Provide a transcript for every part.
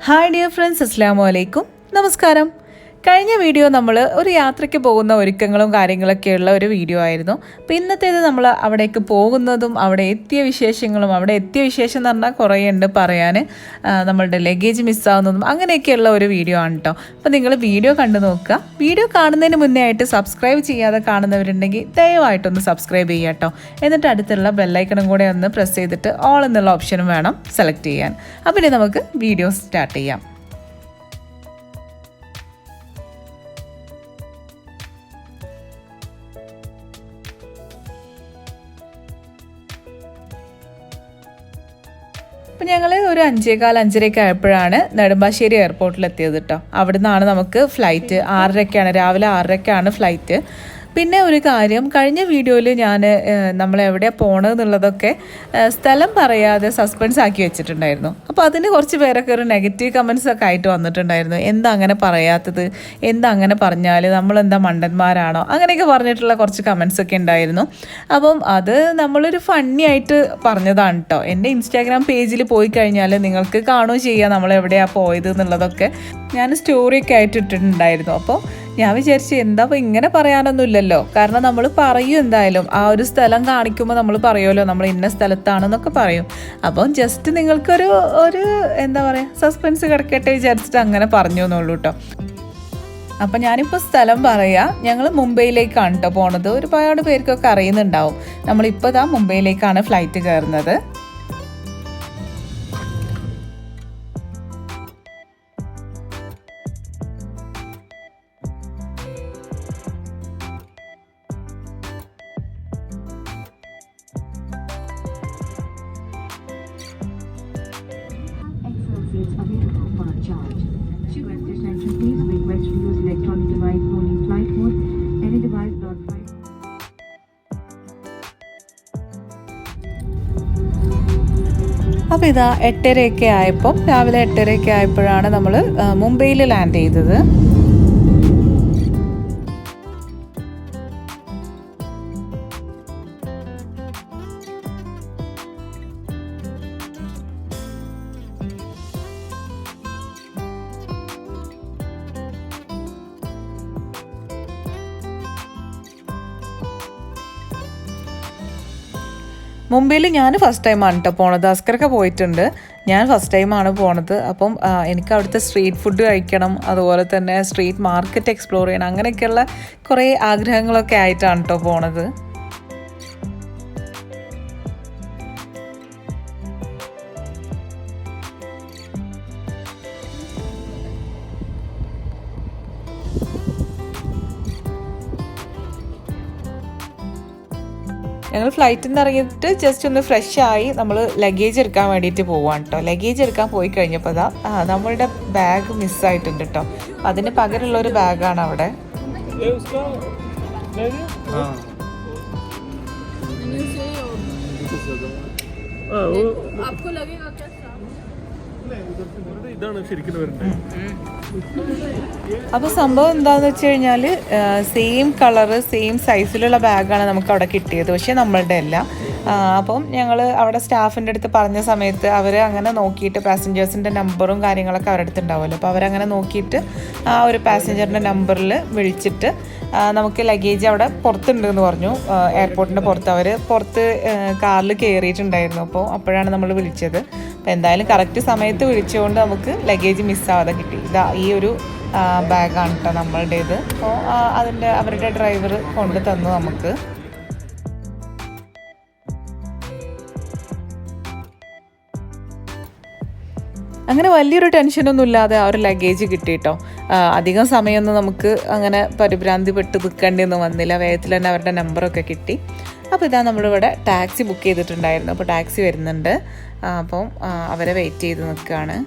Hi dear friends, അസ്സലാമു അലൈക്കും. നമസ്കാരം. കഴിഞ്ഞ വീഡിയോ നമ്മൾ ഒരു യാത്രയ്ക്ക് പോകുന്ന ഒരുക്കങ്ങളും കാര്യങ്ങളൊക്കെയുള്ള ഒരു വീഡിയോ ആയിരുന്നു. അപ്പോൾ ഇന്നത്തേത് നമ്മൾ അവിടേക്ക് പോകുന്നതും അവിടെ എത്തിയ വിശേഷങ്ങളും, അവിടെ എത്തിയ വിശേഷം എന്ന് പറഞ്ഞാൽ കുറേ ഉണ്ട് പറയാൻ. നമ്മളുടെ ലഗേജ് മിസ്സാവുന്നതും അങ്ങനെയൊക്കെയുള്ള ഒരു വീഡിയോ ആണ് കേട്ടോ. അപ്പോൾ നിങ്ങൾ വീഡിയോ കണ്ടു നോക്കുക. വീഡിയോ കാണുന്നതിന് മുന്നേ ആയിട്ട് സബ്സ്ക്രൈബ് ചെയ്യാതെ കാണുന്നവരുണ്ടെങ്കിൽ ദയവായിട്ടൊന്ന് സബ്സ്ക്രൈബ് ചെയ്യുക കേട്ടോ. എന്നിട്ട് അടുത്തുള്ള ബെല്ലൈക്കണും കൂടെ ഒന്ന് പ്രസ് ചെയ്തിട്ട് ഓൾ എന്നുള്ള ഓപ്ഷനും വേണം സെലക്ട് ചെയ്യാൻ. അപ്പോൾ ഇനി നമുക്ക് വീഡിയോ സ്റ്റാർട്ട് ചെയ്യാം. അപ്പോൾ ഞങ്ങൾ ഒരു 5:15 ആയപ്പോഴാണ് നെടുമ്പാശ്ശേരി എയർപോർട്ടിലെത്തിയത് കേട്ടോ. അവിടെ നിന്നാണ് നമുക്ക് ഫ്ലൈറ്റ്. 6:30 രാവിലെ 6:30 ഫ്ലൈറ്റ്. പിന്നെ ഒരു കാര്യം, കഴിഞ്ഞ വീഡിയോയിൽ ഞാൻ നമ്മളെവിടെയാണ് പോകണമെന്നുള്ളതൊക്കെ സ്ഥലം പറയാതെ സസ്പെൻസ് ആക്കി വെച്ചിട്ടുണ്ടായിരുന്നു. അപ്പോൾ അതിന് കുറച്ച് പേരൊക്കെ ഒരു നെഗറ്റീവ് കമൻസ് ഒക്കെ ആയിട്ട് വന്നിട്ടുണ്ടായിരുന്നു. എന്താ അങ്ങനെ പറയാത്തത്, എന്താ അങ്ങനെ പറഞ്ഞാൽ നമ്മളെന്താ മണ്ടന്മാരാണോ, അങ്ങനെയൊക്കെ പറഞ്ഞിട്ടുള്ള കുറച്ച് കമൻസ് ഒക്കെ ഉണ്ടായിരുന്നു. അപ്പം അത് നമ്മളൊരു ഫണ്ണി ആയിട്ട് പറഞ്ഞതാണ് കേട്ടോ. എൻ്റെ ഇൻസ്റ്റാഗ്രാം പേജിൽ പോയി കഴിഞ്ഞാൽ നിങ്ങൾക്ക് കാണുകയും ചെയ്യാം നമ്മളെവിടെയാണ് പോയത് എന്നുള്ളതൊക്കെ. ഞാൻ സ്റ്റോറിയൊക്കെ ആയിട്ട് ഇട്ടിട്ടുണ്ടായിരുന്നു. അപ്പോൾ ഞാൻ വിചാരിച്ചു എന്താ അപ്പോൾ ഇങ്ങനെ പറയാനൊന്നുമില്ലല്ലോ, കാരണം നമ്മൾ പറയും എന്തായാലും. ആ ഒരു സ്ഥലം കാണിക്കുമ്പോൾ നമ്മൾ പറയുമല്ലോ നമ്മൾ ഇന്ന സ്ഥലത്താണെന്നൊക്കെ പറയും. അപ്പം ജസ്റ്റ് നിങ്ങൾക്കൊരു എന്താ പറയുക, സസ്പെൻസ് കിടക്കട്ടെ വിചാരിച്ചിട്ട് അങ്ങനെ പറഞ്ഞു എന്നുള്ളൂ കേട്ടോ. അപ്പം ഞാനിപ്പോൾ സ്ഥലം പറയാം. ഞങ്ങൾ മുംബൈയിലേക്കാണ് കേട്ടോ പോണത്. ഒരുപാട് പേർക്കൊക്കെ അറിയുന്നുണ്ടാവും. നമ്മളിപ്പോൾ ഇതാ മുംബൈയിലേക്കാണ് ഫ്ലൈറ്റ് കയറുന്നത്. Available for a charge. To destination, please request to use electronic device phone in flight mode. Any device not flight. അപ്പോൾ ഇതാ 8:30 ആയപ്പോൾ, രാവിലെ 8:30 ആയപ്പോഴാണ് നമ്മൾ മുംബൈയിൽ ലാൻഡ് ചെയ്തത്. മുംബൈയിൽ ഞാൻ ഫസ്റ്റ് ടൈമാണ് കേട്ടോ പോണത്. അസ്കറൊക്കെ പോയിട്ടുണ്ട്, ഞാൻ ഫസ്റ്റ് ടൈമാണ് പോണത്. അപ്പം എനിക്ക് അവിടുത്തെ സ്ട്രീറ്റ് ഫുഡ് കഴിക്കണം, അതുപോലെ തന്നെ സ്ട്രീറ്റ് മാർക്കറ്റ് എക്സ്പ്ലോർ ചെയ്യണം, അങ്ങനെയൊക്കെയുള്ള കുറേ ആഗ്രഹങ്ങളൊക്കെ ആയിട്ടാണ് കേട്ടോ പോണത്. ഞങ്ങൾ ഫ്ലൈറ്റിൽ നിന്ന് ഇറങ്ങിയിട്ട് ജസ്റ്റ് ഒന്ന് ഫ്രഷ് ആയി നമ്മൾ ലഗേജ് എടുക്കാൻ വേണ്ടിയിട്ട് പോവാണ് കേട്ടോ. ലഗേജ് എടുക്കാൻ പോയി കഴിഞ്ഞപ്പോൾ നമ്മളുടെ ബാഗ് മിസ്സായിട്ടുണ്ട് കേട്ടോ. അപ്പം അതിന് പകരമുള്ളൊരു ബാഗാണ് അവിടെ. അപ്പോൾ സംഭവം എന്താണെന്ന് വെച്ച് കഴിഞ്ഞാൽ സെയിം കളറ് സെയിം സൈസിലുള്ള ബാഗാണ് നമുക്ക് അവിടെ കിട്ടിയത്, പക്ഷേ നമ്മളുടെ അല്ല. അപ്പം ഞങ്ങൾ അവിടെ സ്റ്റാഫിൻ്റെ അടുത്ത് പറഞ്ഞ സമയത്ത് അവർ അങ്ങനെ നോക്കിയിട്ട് പാസഞ്ചേഴ്സിൻ്റെ നമ്പറും കാര്യങ്ങളൊക്കെ അവരുടെ അടുത്ത് ഉണ്ടാവുമല്ലോ. അപ്പോൾ അവരങ്ങനെ നോക്കിയിട്ട് ആ ഒരു പാസഞ്ചറിൻ്റെ നമ്പറിൽ വിളിച്ചിട്ട് നമുക്ക് ലഗേജ് അവിടെ പുറത്തുണ്ടെന്ന് പറഞ്ഞു. എയർപോർട്ടിൻ്റെ പുറത്ത് അവർ കാറിൽ കയറിയിട്ടുണ്ടായിരുന്നു. അപ്പോഴാണ് നമ്മൾ വിളിച്ചത്. അപ്പോൾ എന്തായാലും കറക്റ്റ് സമയത്ത് വിളിച്ചുകൊണ്ട് നമുക്ക് ലഗേജ് മിസ്സാവാതെ കിട്ടി. ഈ ഒരു ബാഗാണ് കേട്ടോ നമ്മളുടേത്. അപ്പോൾ അവരുടെ ഡ്രൈവർ കൊണ്ട് തന്നു നമുക്ക്. അങ്ങനെ വലിയൊരു ടെൻഷനൊന്നും ഇല്ലാതെ ആ ഒരു ലഗേജ് കിട്ടിയിട്ടോ. അധികം സമയമൊന്നും നമുക്ക് അങ്ങനെ പരിഭ്രാന്തി പെട്ട് നിൽക്കേണ്ടിയൊന്നും വന്നില്ല. വേഗത്തിൽ തന്നെ അവരുടെ നമ്പറൊക്കെ കിട്ടി. അപ്പോൾ ഇതാ നമ്മളിവിടെ ടാക്സി ബുക്ക് ചെയ്തിട്ടുണ്ടായിരുന്നു. അപ്പോൾ ടാക്സി വരുന്നുണ്ട്. അപ്പം അവരെ വെയിറ്റ് ചെയ്ത് നിൽക്കുകയാണ്.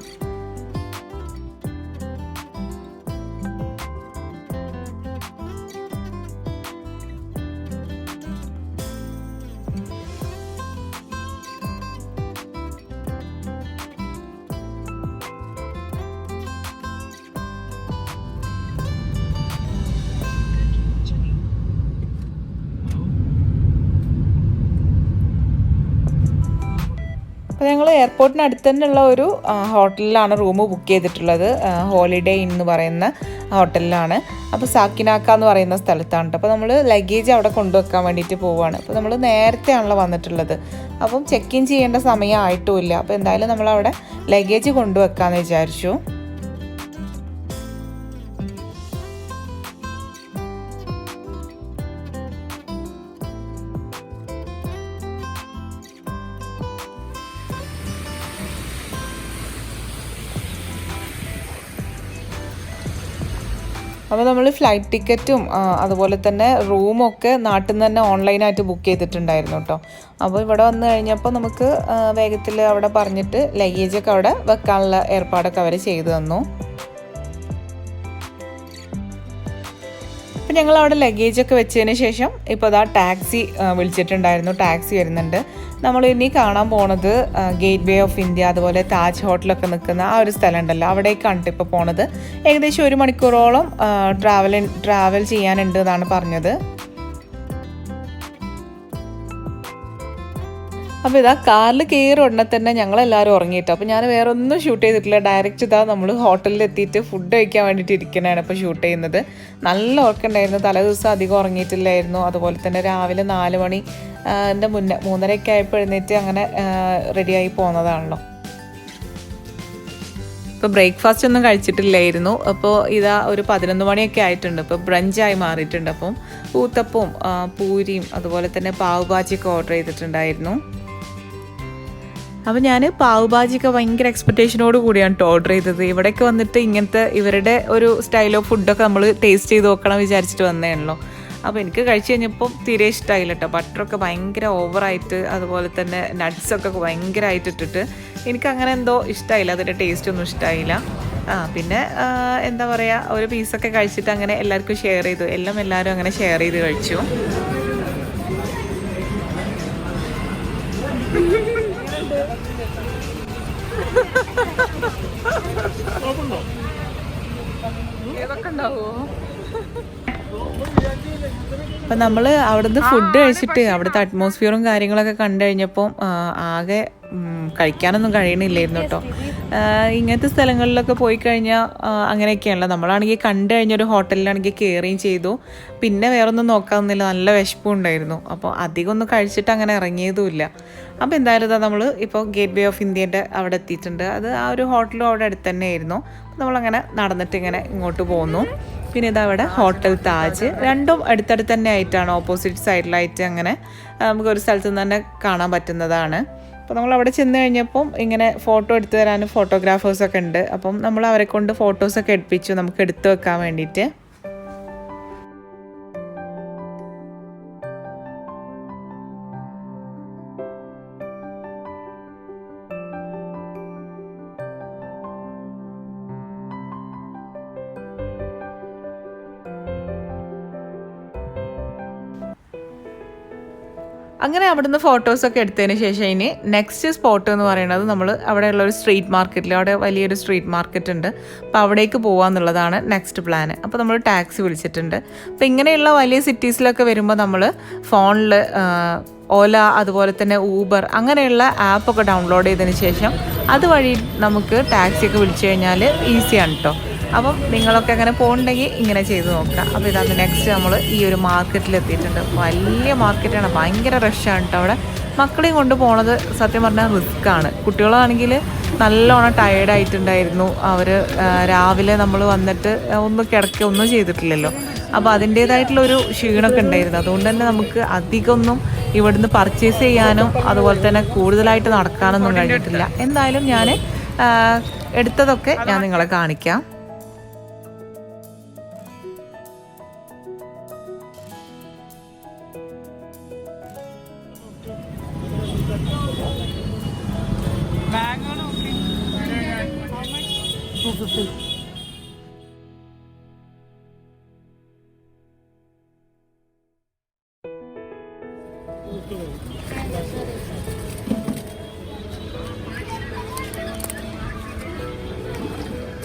അപ്പോൾ ഞങ്ങൾ എയർപോർട്ടിനടുത്ത് തന്നെയുള്ള ഒരു ഹോട്ടലിലാണ് റൂം ബുക്ക് ചെയ്തിട്ടുള്ളത്. ഹോളിഡേ ഇൻ എന്ന് പറയുന്ന ഹോട്ടലിലാണ്. അപ്പോൾ സാക്കിനാക്ക എന്ന് പറയുന്ന സ്ഥലത്താണ്. അപ്പോൾ നമ്മൾ ലഗേജ് അവിടെ കൊണ്ടുവെക്കാൻ വേണ്ടിയിട്ട് പോവുകയാണ്. അപ്പോൾ നമ്മൾ നേരത്തെ ആണല്ലോ വന്നിട്ടുള്ളത്, അപ്പം ചെക്ക് ഇൻ ചെയ്യേണ്ട സമയം ആയിട്ടുമില്ല. അപ്പോൾ എന്തായാലും നമ്മളവിടെ ലഗേജ് കൊണ്ടുവെക്കാമെന്ന് വിചാരിച്ചു. അപ്പോൾ നമ്മൾ ഫ്ലൈറ്റ് ടിക്കറ്റും അതുപോലെ തന്നെ റൂമൊക്കെ നാട്ടിൽ നിന്ന് തന്നെ ഓൺലൈനായിട്ട് ബുക്ക് ചെയ്തിട്ടുണ്ടായിരുന്നു കേട്ടോ. അപ്പോൾ ഇവിടെ വന്നു കഴിഞ്ഞപ്പോൾ നമുക്ക് വേഗത്തിൽ അവിടെ പറഞ്ഞിട്ട് ലഗേജൊക്കെ അവിടെ വെക്കാനുള്ള ഏർപ്പാടൊക്കെ അവർ ചെയ്തു തന്നു. അപ്പോൾ ഞങ്ങൾ അവിടെ ലഗേജൊക്കെ വെച്ചതിന് ശേഷം ഇപ്പോൾ അതാ ടാക്സി വിളിച്ചിട്ടുണ്ടായിരുന്നു. ടാക്സി വരുന്നുണ്ട്. നമ്മൾ ഇനി കാണാൻ പോണത് ഗേറ്റ് വേ ഓഫ് ഇന്ത്യ, അതുപോലെ താജ് ഹോട്ടലൊക്കെ നിൽക്കുന്ന ആ ഒരു സ്ഥലം ഉണ്ടല്ലോ, അവിടേക്കാണ് ഇപ്പോൾ പോണത്. ഏകദേശം 1 മണിക്കൂറോളം ട്രാവൽ ചെയ്യാനുണ്ട് എന്നാണ് പറഞ്ഞത്. അപ്പോൾ ഇതാ കാറിൽ കയറി ഉടനെ തന്നെ ഞങ്ങളെല്ലാവരും ഉറങ്ങിയിട്ടോ. അപ്പോൾ ഞാൻ വേറെ ഒന്നും ഷൂട്ട് ചെയ്തിട്ടില്ല. ഡയറക്റ്റ് ഇതാ നമ്മൾ ഹോട്ടലിൽ എത്തിയിട്ട് ഫുഡ് കഴിക്കാൻ വേണ്ടിയിട്ട് ഇരിക്കണതാണ് ഇപ്പോൾ ഷൂട്ട് ചെയ്യുന്നത്. നല്ല ഉറക്കമുണ്ടായിരുന്നു. തലേ ദിവസം അധികം ഉറങ്ങിയിട്ടില്ലായിരുന്നു. അതുപോലെ തന്നെ രാവിലെ 4 മണി മുന്നേ 3:30 ആയപ്പോൾ എഴുന്നേറ്റ് അങ്ങനെ റെഡിയായി പോകുന്നതാണല്ലോ. ഇപ്പോൾ ബ്രേക്ക്ഫാസ്റ്റ് ഒന്നും കഴിച്ചിട്ടില്ലായിരുന്നു. അപ്പോൾ ഇതാ ഒരു 11 മണിയൊക്കെ ആയിട്ടുണ്ട്. ഇപ്പോൾ ബ്രഞ്ചായി മാറിയിട്ടുണ്ട്. അപ്പം ഊത്തപ്പവും പൂരിയും അതുപോലെ തന്നെ പാവ് ഭാജിയൊക്കെ ഓർഡർ ചെയ്തിട്ടുണ്ടായിരുന്നു. അപ്പോൾ ഞാൻ പാവ് ഭാജിയൊക്കെ ഭയങ്കര എക്സ്പെക്റ്റേഷനോട് കൂടിയാണ് ഓർഡർ ചെയ്തത്. ഇവിടേക്ക് വന്നിട്ട് ഇങ്ങനത്തെ ഇവരുടെ ഒരു സ്റ്റൈൽ ഓഫ് ഫുഡൊക്കെ നമ്മൾ ടേസ്റ്റ് ചെയ്ത് നോക്കണം വിചാരിച്ചിട്ട് വന്നതാണല്ലോ. അപ്പോൾ എനിക്ക് കഴിച്ച് കഴിഞ്ഞപ്പം തീരെ ഇഷ്ടമായില്ല കേട്ടോ. ബട്ടറൊക്കെ ഭയങ്കര ഓവറായിട്ട്, അതുപോലെ തന്നെ നട്ട്സൊക്കെ ഭയങ്കരമായിട്ട് ഇട്ടിട്ട് എനിക്കങ്ങനെ എന്തോ ഇഷ്ടമായില്ല. അതിൻ്റെ ടേസ്റ്റ് ഒന്നും ഇഷ്ടമായില്ല. പിന്നെ എന്താ പറയുക, ഒരു പീസൊക്കെ കഴിച്ചിട്ട് അങ്ങനെ എല്ലാവർക്കും ഷെയർ ചെയ്തു. എല്ലാവരും അങ്ങനെ ഷെയർ ചെയ്ത് കഴിച്ചു. അപ്പം നമ്മൾ അവിടുന്ന് ഫുഡ് കഴിച്ചിട്ട് അവിടുത്തെ അറ്റ്മോസ്ഫിയറും കാര്യങ്ങളൊക്കെ കണ്ടു കഴിഞ്ഞപ്പോൾ ആകെ കഴിക്കാനൊന്നും കഴിയണില്ലായിരുന്നു കേട്ടോ. ഇങ്ങനത്തെ സ്ഥലങ്ങളിലൊക്കെ പോയി കഴിഞ്ഞാൽ അങ്ങനെയൊക്കെയാണല്ലോ. നമ്മളാണെങ്കിൽ കണ്ടു കഴിഞ്ഞൊരു ഹോട്ടലിലാണെങ്കിൽ കയറുകയും ചെയ്തു. പിന്നെ വേറൊന്നും നോക്കാമെന്നില്ല, നല്ല വിശപ്പും ഉണ്ടായിരുന്നു. അപ്പോൾ അധികം ഒന്നും കഴിച്ചിട്ട് അങ്ങനെ ഇറങ്ങിയതുമില്ല. അപ്പോൾ എന്തായാലും ഇതാ നമ്മൾ ഇപ്പോൾ ഗേറ്റ് വേ ഓഫ് ഇന്ത്യൻ്റെ അവിടെ എത്തിയിട്ടുണ്ട്. അത് ആ ഒരു ഹോട്ടലും അവിടെ അടുത്ത് തന്നെ ആയിരുന്നു. നമ്മളങ്ങനെ നടന്നിട്ട് ഇങ്ങനെ ഇങ്ങോട്ട് പോന്നു. പിന്നെ ഇതവിടെ ഹോട്ടൽ താജ്, രണ്ടും അടുത്തടുത്ത് തന്നെ ആയിട്ടാണ്, ഓപ്പോസിറ്റ് സൈഡിലായിട്ട്. അങ്ങനെ നമുക്കൊരു സ്ഥലത്ത് നിന്ന് തന്നെ കാണാൻ പറ്റുന്നതാണ്. അപ്പോൾ നമ്മൾ അവിടെ ചെന്ന് കഴിഞ്ഞപ്പം ഇങ്ങനെ ഫോട്ടോ എടുത്തു തരാനും ഫോട്ടോഗ്രാഫേഴ്സൊക്കെ ഉണ്ട്. അപ്പം നമ്മൾ അവരെ കൊണ്ട് ഫോട്ടോസൊക്കെ എടുപ്പിച്ചു നമുക്ക് എടുത്തു വെക്കാൻ വേണ്ടിയിട്ട്. അങ്ങനെ അവിടുന്ന് ഫോട്ടോസൊക്കെ എടുത്തതിന് ശേഷം ഇനി നെക്സ്റ്റ് സ്പോട്ട് എന്ന് പറയുന്നത് നമ്മൾ അവിടെയുള്ള ഒരു സ്ട്രീറ്റ് മാർക്കറ്റിൽ, അവിടെ വലിയൊരു സ്ട്രീറ്റ് മാർക്കറ്റ് ഉണ്ട്. അപ്പോൾ അവിടേക്ക് പോകാമെന്നുള്ളതാണ് നെക്സ്റ്റ് പ്ലാൻ. അപ്പോൾ നമ്മൾ ടാക്സി വിളിച്ചിട്ടുണ്ട്. അപ്പോൾ ഇങ്ങനെയുള്ള വലിയ സിറ്റീസിലൊക്കെ വരുമ്പോൾ നമ്മൾ ഫോണിൽ ഓല, അതുപോലെ തന്നെ ഊബർ അങ്ങനെയുള്ള ആപ്പൊക്കെ ഡൗൺലോഡ് ചെയ്തതിന് ശേഷം അതുവഴി നമുക്ക് ടാക്സിയൊക്കെ വിളിച്ചു കഴിഞ്ഞാൽ ഈസിയാണ് കേട്ടോ. അപ്പം നിങ്ങളൊക്കെ അങ്ങനെ പോകുന്നുണ്ടെങ്കിൽ ഇങ്ങനെ ചെയ്ത് നോക്കുക. അപ്പോൾ ഇതാണ് നെക്സ്റ്റ് നമ്മൾ ഈ ഒരു മാർക്കറ്റിൽ എത്തിയിട്ടുണ്ട്. വലിയ മാർക്കറ്റാണ്, ഭയങ്കര റഷാണ് കേട്ടോ. അവിടെ മക്കളെയും കൊണ്ട് പോണത് സത്യം പറഞ്ഞാൽ റിസ്ക്കാണ്. കുട്ടികളാണെങ്കിൽ നല്ലോണം ടയേർഡായിട്ടുണ്ടായിരുന്നു. അവർ രാവിലെ നമ്മൾ വന്നിട്ട് ഒന്ന് കിടക്കുകയൊന്നും ചെയ്തിട്ടില്ലല്ലോ. അപ്പോൾ അതിൻ്റേതായിട്ടുള്ളൊരു ക്ഷീണമൊക്കെ ഉണ്ടായിരുന്നു. അതുകൊണ്ട് തന്നെ നമുക്ക് അധികമൊന്നും ഇവിടുന്ന് പർച്ചേസ് ചെയ്യാനും അതുപോലെ തന്നെ കൂടുതലായിട്ട് നടക്കാനൊന്നും കഴിഞ്ഞിട്ടില്ല. എന്തായാലും ഞാൻ എടുത്തതൊക്കെ ഞാൻ നിങ്ങളെ കാണിക്കാം.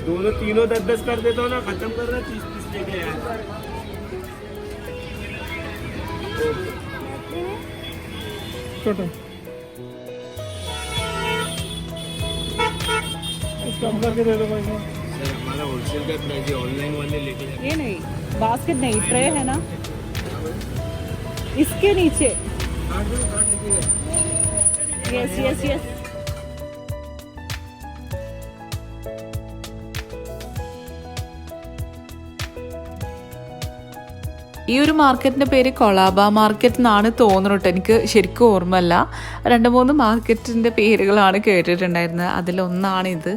दोनों तीनों 10-10 कर देता हूँ ना, खत्म कर रहा 30-30 लेके आया। छोटा कम करके दे दो भाई सर, हमारा होलसेल का प्राइस है, ऑनलाइन वाले लेके जाते ये नहीं, बास्केट नहीं, ट्रे है ना इसके नीचे। Yes yes yes. ഈ ഒരു മാർക്കറ്റിൻ്റെ പേര് കൊളാബ മാർക്കറ്റ് എന്നാണ് തോന്നുന്നുട്ടോ, എനിക്ക് ശരിക്കും ഓർമ്മയില്ല. 2-3 മാർക്കറ്റിൻ്റെ പേരുകളാണ് കേട്ടിട്ടുണ്ടായിരുന്നത്, അതിലൊന്നാണിത്.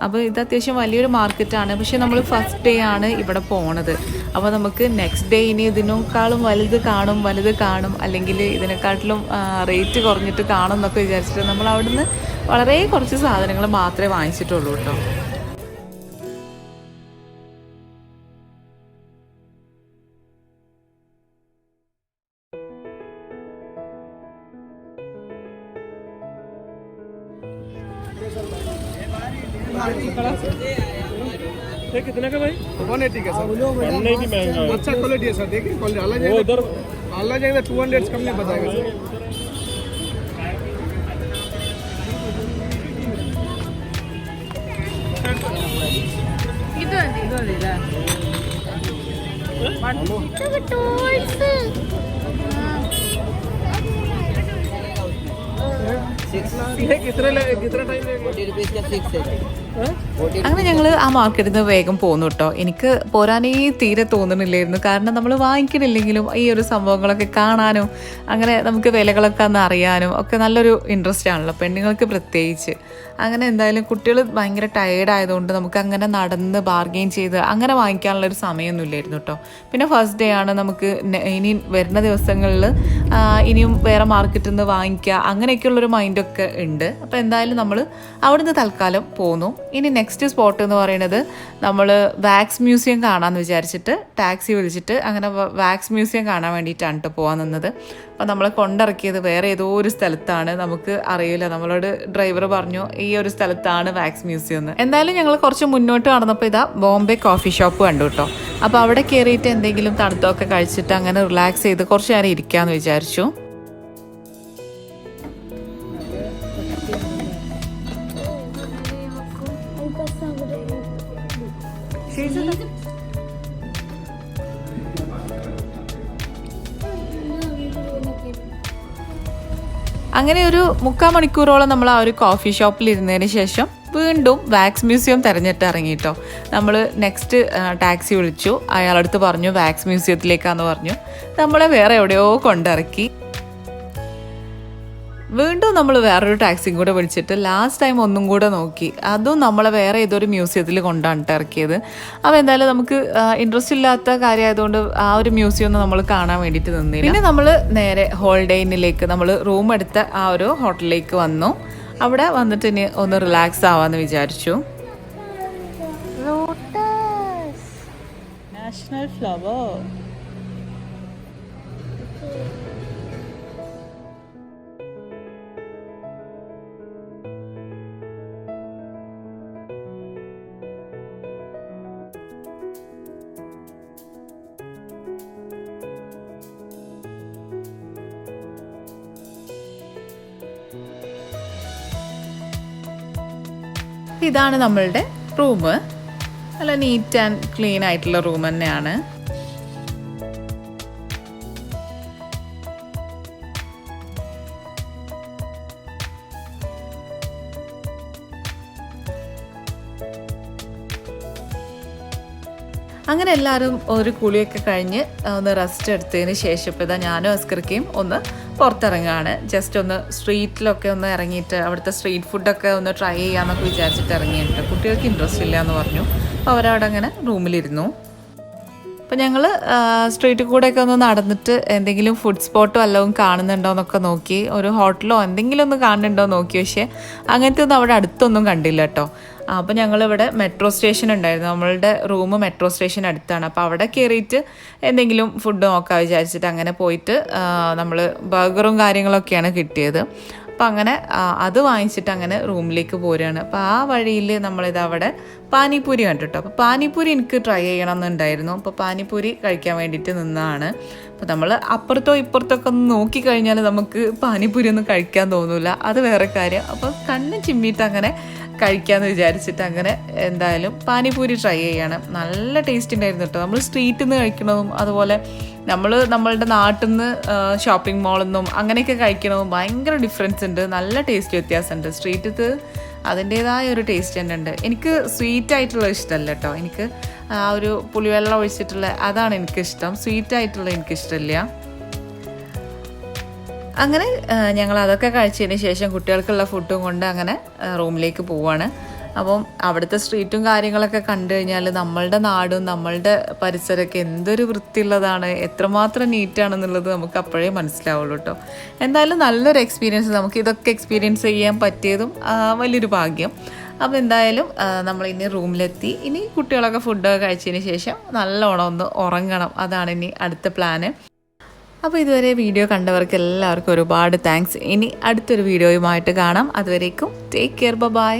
അപ്പോൾ ഇത് അത്യാവശ്യം വലിയൊരു മാർക്കറ്റാണ്. പക്ഷേ നമ്മൾ ഫസ്റ്റ് ഡേ ആണ് ഇവിടെ പോണത്. അപ്പോൾ നമുക്ക് നെക്സ്റ്റ് ഡേ ഇനി ഇതിനേക്കാളും വലുത് കാണും അല്ലെങ്കിൽ ഇതിനെക്കാട്ടിലും റേറ്റ് കുറഞ്ഞിട്ട് കാണും എന്നൊക്കെ വിചാരിച്ചിട്ട് നമ്മൾ അവിടുന്ന് വളരെ കുറച്ച് സാധനങ്ങൾ മാത്രമേ വാങ്ങിച്ചിട്ടുള്ളൂ കേട്ടോ. ये कितने का भाई? 180 का सर। 180 महंगा है। अच्छा क्वालिटी है सर, देखिए क्वालिटी अलग वो उधर जाएगा 200 कम नहीं बताएगा सर। അങ്ങനെ ഞങ്ങൾ ആ മാർക്കറ്റിൽ നിന്ന് വേഗം പോന്നു കേട്ടോ. എനിക്ക് പോരാനേ തീരെ തോന്നുന്നില്ലായിരുന്നു, കാരണം നമ്മൾ വാങ്ങിക്കണില്ലെങ്കിലും ഈ ഒരു സംഭവങ്ങളൊക്കെ കാണാനും അങ്ങനെ നമുക്ക് വിലകളൊക്കെ ഒന്ന് അറിയാനും ഒക്കെ നല്ലൊരു ഇൻട്രസ്റ്റ് ആണല്ലോ, പെണ്ണുങ്ങൾക്ക് പ്രത്യേകിച്ച്. അങ്ങനെ എന്തായാലും കുട്ടികൾ ഭയങ്കര ടയേർഡ് ആയതുകൊണ്ട് നമുക്ക് അങ്ങനെ നടന്ന് ബാർഗെയിൻ ചെയ്ത് അങ്ങനെ വാങ്ങിക്കാനുള്ളൊരു സമയമൊന്നുമില്ലായിരുന്നു കേട്ടോ. പിന്നെ ഫസ്റ്റ് ഡേ ആണ്, നമുക്ക് ഇനി വരുന്ന ദിവസങ്ങളിൽ ഇനിയും വേറെ മാർക്കറ്റിൽ നിന്ന് വാങ്ങിക്കുക അങ്ങനെയൊക്കെയുള്ളൊരു മൈൻഡൊക്കെ ഉണ്ട്. അപ്പോൾ എന്തായാലും നമ്മൾ അവിടുന്ന് തൽക്കാലം പോന്നു. ഇനി നെക്സ്റ്റ് സ്പോട്ട് എന്ന് പറയുന്നത് നമ്മൾ വാക്സ് മ്യൂസിയം കാണാമെന്ന് വിചാരിച്ചിട്ട് ടാക്സി വിളിച്ചിട്ട് അങ്ങനെ വാക്സ് മ്യൂസിയം കാണാൻ വേണ്ടിയിട്ടാണ് കേട്ടോ പോകാൻ നിന്നത്. അപ്പോൾ നമ്മളെ കൊണ്ടിറക്കിയത് വേറെ ഏതോ ഒരു സ്ഥലത്താണ്, നമുക്ക് അറിയില്ല. നമ്മളോട് ഡ്രൈവർ പറഞ്ഞു ഈ ഒരു സ്ഥലത്താണ് വാക്സ് മ്യൂസിയം എന്ന്. എന്തായാലും ഞങ്ങൾ കുറച്ച് മുന്നോട്ട് നടന്നപ്പോൾ ഇതാ ബോംബെ കോഫി ഷോപ്പ് കണ്ടു കേട്ടോ. അപ്പോൾ അവിടെ കയറിയിട്ട് എന്തെങ്കിലും തണുത്തൊക്കെ കഴിച്ചിട്ട് അങ്ങനെ റിലാക്സ് ചെയ്ത് കുറച്ച് നേരം ഇരിക്കാമെന്ന് വിചാരിച്ചു. അങ്ങനെ ഒരു 3/4 മണിക്കൂറോളം നമ്മൾ ആ ഒരു കോഫി ഷോപ്പിൽ ഇരുന്നതിന് ശേഷം വീണ്ടും വാക്സ് മ്യൂസിയം തിരഞ്ഞിട്ട് ഇറങ്ങിയിട്ടോ. നമ്മൾ നെക്സ്റ്റ് ടാക്സി വിളിച്ചു, അയാളടുത്ത് പറഞ്ഞു വാക്സ് മ്യൂസിയത്തിലേക്കാന്ന് പറഞ്ഞു. നമ്മളെ വേറെ എവിടെയോ കൊണ്ടിറക്കി. വീണ്ടും നമ്മൾ വേറൊരു ടാക്സിയും കൂടെ വിളിച്ചിട്ട് ലാസ്റ്റ് ടൈം ഒന്നും കൂടെ നോക്കി, അതും നമ്മളെ വേറെ ഏതൊരു മ്യൂസിയത്തിൽ കൊണ്ടാണ് ഇറക്കിയത്. അപ്പോൾ എന്തായാലും നമുക്ക് ഇൻട്രസ്റ്റ് ഇല്ലാത്ത കാര്യമായതുകൊണ്ട് ആ ഒരു മ്യൂസിയം ഒന്നും നമ്മൾ കാണാൻ വേണ്ടിയിട്ട് നിന്നില്ല. പിന്നെ നമ്മൾ നേരെ ഹോളിഡേ ഇന്നിലേക്ക് നമ്മൾ റൂം എടുത്ത ആ ഒരു ഹോട്ടലിലേക്ക് വന്നു. അവിടെ വന്നിട്ട് ഇനി ഒന്ന് റിലാക്സ് ആവാന്ന് വിചാരിച്ചു. National flower. ഇതാണ് നമ്മളുടെ റൂം. നല്ല നീറ്റ് ആൻഡ് ക്ലീൻ ആയിട്ടുള്ള റൂം തന്നെയാണ്. അങ്ങനെ എല്ലാവരും ഒരു കുളിയൊക്കെ കഴിഞ്ഞ് ഒന്ന് റെസ്റ്റ് എടുത്തതിന് ശേഷം ഇപ്പോൾ ഇതാ ഞാനും അസ്കർക്കയും ഒന്ന് പുറത്തിറങ്ങുകയാണ്. ജസ്റ്റ് ഒന്ന് സ്ട്രീറ്റിലൊക്കെ ഒന്ന് ഇറങ്ങിയിട്ട് അവിടുത്തെ സ്ട്രീറ്റ് ഫുഡൊക്കെ ഒന്ന് ട്രൈ ചെയ്യാമെന്നൊക്കെ വിചാരിച്ചിട്ട് ഇറങ്ങിയിട്ട് കുട്ടികൾക്ക് ഇൻട്രസ്റ്റ് ഇല്ല എന്ന് പറഞ്ഞു. അപ്പോൾ അവരവിടെ അങ്ങനെ റൂമിലിരുന്നു. അപ്പോൾ ഞങ്ങൾ സ്ട്രീറ്റിൽ കൂടെയൊക്കെ ഒന്ന് നടന്നിട്ട് എന്തെങ്കിലും ഫുഡ് സ്പോട്ടോ വല്ലതും കാണുന്നുണ്ടോ എന്നൊക്കെ നോക്കി, ഒരു ഹോട്ടലോ എന്തെങ്കിലും ഒന്ന് കാണുന്നുണ്ടോ നോക്കി. പക്ഷേ അങ്ങനത്തെ ഒന്നും അവിടെ അടുത്തൊന്നും കണ്ടില്ല കേട്ടോ. അപ്പോൾ ഞങ്ങളിവിടെ മെട്രോ സ്റ്റേഷൻ ഉണ്ടായിരുന്നു, നമ്മളുടെ റൂം മെട്രോ സ്റ്റേഷൻ അടുത്താണ്. അപ്പോൾ അവിടെ കയറിയിട്ട് എന്തെങ്കിലും ഫുഡ് നോക്കാൻ വിചാരിച്ചിട്ട് അങ്ങനെ പോയിട്ട് നമ്മൾ ബർഗറും കാര്യങ്ങളൊക്കെയാണ് കിട്ടിയത്. അപ്പോൾ അങ്ങനെ അത് വാങ്ങിച്ചിട്ട് അങ്ങനെ റൂമിലേക്ക് പോരുകയാണ്. അപ്പോൾ ആ വഴിയിൽ നമ്മളിതവിടെ പാനിപ്പൂരി കണ്ടിട്ടോ. അപ്പോൾ പാനിപ്പൂരി എനിക്ക് ട്രൈ ചെയ്യണം എന്നുണ്ടായിരുന്നു. അപ്പോൾ പാനിപ്പൂരി കഴിക്കാൻ വേണ്ടിയിട്ട് നിന്നതാണ്. അപ്പോൾ നമ്മൾ അപ്പുറത്തോ ഇപ്പുറത്തൊക്കെ ഒന്ന് നോക്കിക്കഴിഞ്ഞാൽ നമുക്ക് പാനിപ്പൂരി ഒന്നും കഴിക്കാൻ തോന്നില്ല, അത് വേറെ കാര്യം. അപ്പോൾ കണ്ണ് ചിമ്മിയിട്ട് അങ്ങനെ കഴിക്കാമെന്ന് വിചാരിച്ചിട്ട് അങ്ങനെ എന്തായാലും പാനിപൂരി ട്രൈ ചെയ്യണം. നല്ല ടേസ്റ്റ് ഉണ്ടായിരുന്നു കേട്ടോ. നമ്മൾ സ്ട്രീറ്റിൽ നിന്ന് കഴിക്കണതും അതുപോലെ നമ്മളുടെ നാട്ടിൽ നിന്ന് ഷോപ്പിംഗ് മാളിൽ നിന്നും അങ്ങനെയൊക്കെ കഴിക്കണതും ഭയങ്കര ഡിഫറൻസ് ഉണ്ട്. നല്ല ടേസ്റ്റ് വ്യത്യാസമുണ്ട്. സ്ട്രീറ്റിൽ അതിൻ്റേതായ ഒരു ടേസ്റ്റ് തന്നെ ഉണ്ട്. എനിക്ക് സ്വീറ്റ് ആയിട്ടുള്ളത് ഇഷ്ടമല്ല കേട്ടോ. എനിക്ക് ആ ഒരു പുളിവെള്ളം ഒഴിച്ചിട്ടുള്ള അതാണ് എനിക്കിഷ്ടം. സ്വീറ്റായിട്ടുള്ളത് എനിക്കിഷ്ടമില്ല. അങ്ങനെ ഞങ്ങൾ അതൊക്കെ കഴിച്ചതിന് ശേഷം കുട്ടികൾക്കുള്ള ഫുഡും കൊണ്ട് അങ്ങനെ റൂമിലേക്ക് പോവുകയാണ്. അപ്പം അവിടുത്തെ സ്ട്രീറ്റും കാര്യങ്ങളൊക്കെ കണ്ടു കഴിഞ്ഞാൽ നമ്മളുടെ നാടും നമ്മളുടെ പരിസരമൊക്കെ എന്തൊരു വൃത്തിയുള്ളതാണ്, എത്രമാത്രം നീറ്റാണെന്നുള്ളത് നമുക്ക് അപ്പോഴേ മനസ്സിലാവുള്ളൂ കേട്ടോ. എന്തായാലും നല്ലൊരു എക്സ്പീരിയൻസ്, നമുക്ക് ഇതൊക്കെ എക്സ്പീരിയൻസ് ചെയ്യാൻ പറ്റിയതും വലിയൊരു ഭാഗ്യം. അപ്പോൾ എന്തായാലും നമ്മളിനി റൂമിലെത്തി. ഇനി കുട്ടികളൊക്കെ ഫുഡൊക്കെ കഴിച്ചതിന് ശേഷം നല്ലോണം ഒന്ന് ഉറങ്ങണം. അതാണ് ഇനി അടുത്ത പ്ലാന്. അപ്പോൾ ഇതുവരെ വീഡിയോ കണ്ടവർക്ക് എല്ലാവർക്കും ഒരുപാട് താങ്ക്സ്. ഇനി അടുത്തൊരു വീഡിയോയുമായിട്ട് കാണാം. അതുവരേക്കും ടേക്ക് കെയർ, ബൈ.